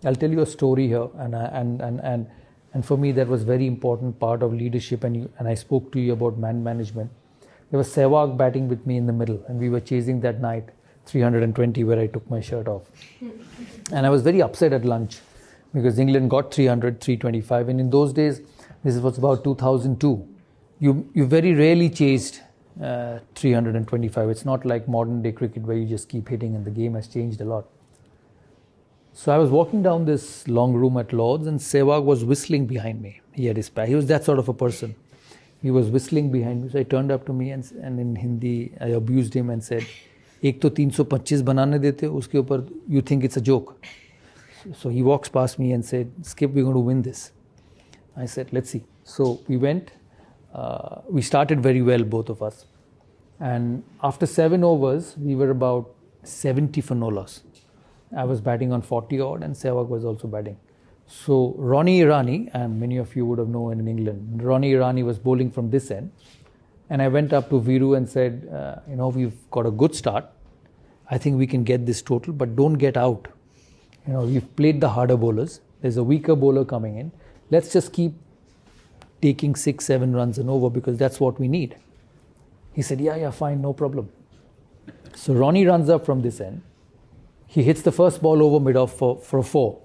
I'll tell you a story here, and for me that was very important part of leadership. And I spoke to you about man management. There was Sehwag batting with me in the middle, and we were chasing that night 320 where I took my shirt off. And I was very upset at lunch because England got 300, 325. And in those days, this was about 2002, you very rarely chased 325. It's not like modern day cricket where you just keep hitting, and the game has changed a lot. So I was walking down this long room at Lord's, and Sehwag was whistling behind me. He had his pack. He was that sort of a person. He was whistling behind me. So he turned up to me and in Hindi, I abused him and said, "Ek to 325 banane dete, uske upar you think it's a joke." So he walks past me and said, "Skip, we're going to win this." I said, "Let's see." So we went. We started very well, both of us. And after 7 overs, we were about 70 for no loss. I was batting on 40 odd, and Sehwag was also batting. So Ronnie Irani, and many of you would have known in England, Ronnie Irani was bowling from this end. And I went up to Viru and said, we've got a good start. I think we can get this total, but don't get out. We've played the harder bowlers. There's a weaker bowler coming in. Let's just keep taking 6-7 runs and over, because that's what we need. He said, yeah, fine, no problem. So Ronnie runs up from this end. He hits the first ball over mid-off for a 4.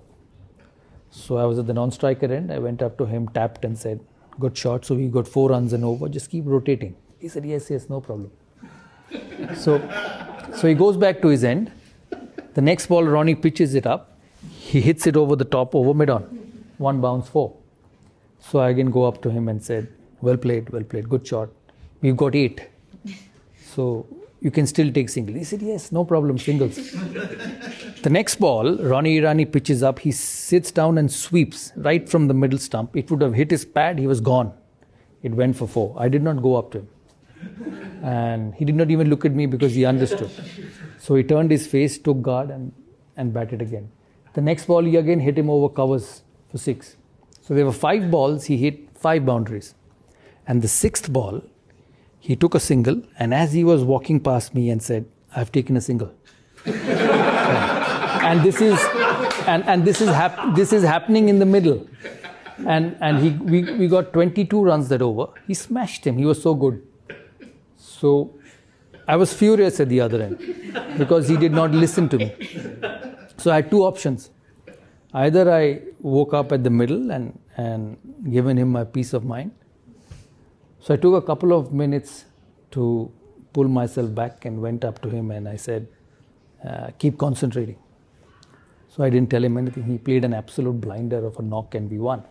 So I was at the non-striker end. I went up to him, tapped and said, "Good shot. So we got 4 runs and over. Just keep rotating." He said, yes, no problem. So he goes back to his end. The next ball, Ronnie pitches it up. He hits it over the top, over mid-on. 1 bounce, 4. So I again go up to him and said, well played, good shot. We've got 8. So you can still take single. He said, yes, no problem, singles. The next ball, Ronnie Irani pitches up. He sits down and sweeps right from the middle stump. It would have hit his pad. He was gone. It went for 4. I did not go up to him. And he did not even look at me because he understood. So he turned his face, took guard and batted again. The next ball, he again hit him over covers for 6. So there were 5 balls. He hit 5 boundaries. And the 6th ball, he took a single, and as he was walking past me and said, "I've taken a single." And this is happening in the middle. And we got 22 runs that over. He smashed him. He was so good. So I was furious at the other end because he did not listen to me. So I had 2 options. Either I woke up at the middle and given him my peace of mind. So I took a couple of minutes to pull myself back and went up to him and I said, keep concentrating. So I didn't tell him anything. He played an absolute blinder of a knock and we won.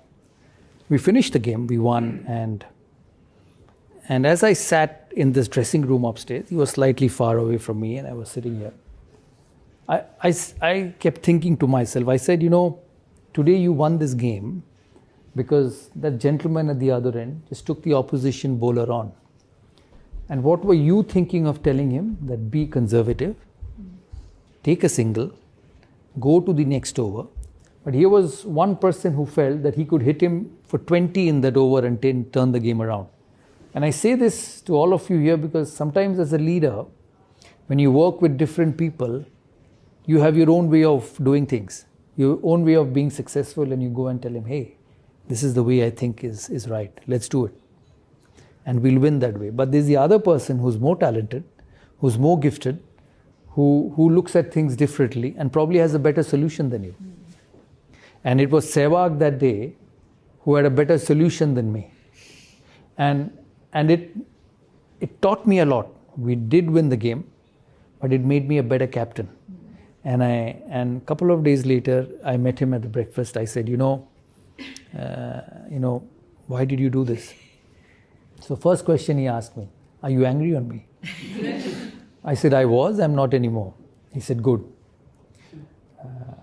We finished the game, we won, and as I sat in this dressing room upstairs, he was slightly far away from me and I was sitting here. I kept thinking to myself, I said, today you won this game because that gentleman at the other end just took the opposition bowler on. And what were you thinking of telling him? That be conservative, take a single, go to the next over. But here was one person who felt that he could hit him for 20 in that over and turn the game around. And I say this to all of you here because sometimes as a leader, when you work with different people, you have your own way of doing things, your own way of being successful, and you go and tell him, hey, this is the way I think is right. Let's do it. And we'll win that way. But there's the other person who's more talented, who's more gifted, who looks at things differently and probably has a better solution than you. And it was Sehwag that day who had a better solution than me. And it taught me a lot. We did win the game, but it made me a better captain. And a couple of days later, I met him at the breakfast. I said, why did you do this? So first question he asked me, are you angry on me? I said, I was, I'm not anymore. He said, good.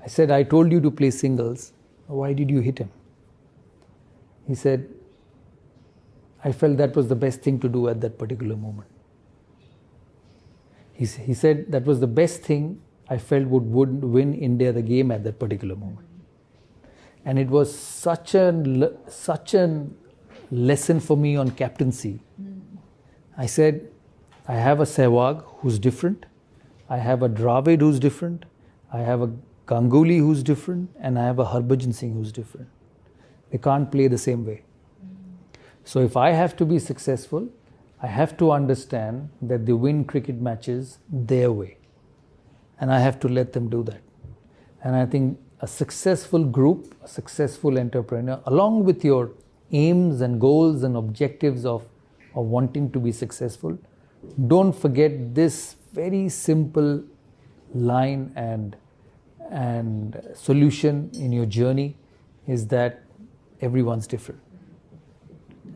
I said, I told you to play singles. Why did you hit him? He said, I felt that was the best thing to do at that particular moment. He said that was the best thing I felt would win India the game at that particular moment. And it was such a lesson for me on captaincy. I said, I have a Sehwag who's different. I have a Dravid who's different. I have a Ganguly who's different and I have a Harbhajan Singh who's different. They can't play the same way. So if I have to be successful, I have to understand that they win cricket matches their way. And I have to let them do that. And I think a successful group, a successful entrepreneur, along with your aims and goals and objectives of wanting to be successful, don't forget this very simple line and solution in your journey is that everyone's different.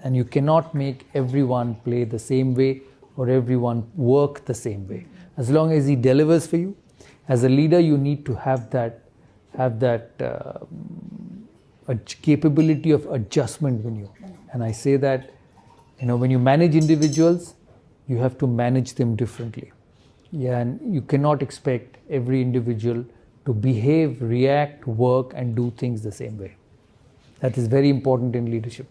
And you cannot make everyone play the same way or everyone work the same way. As long as he delivers for you, as a leader, you need to have that a capability of adjustment in you. And I say that, when you manage individuals, you have to manage them differently. Yeah, and you cannot expect every individual to behave, react, work, and do things the same way. That is very important in leadership.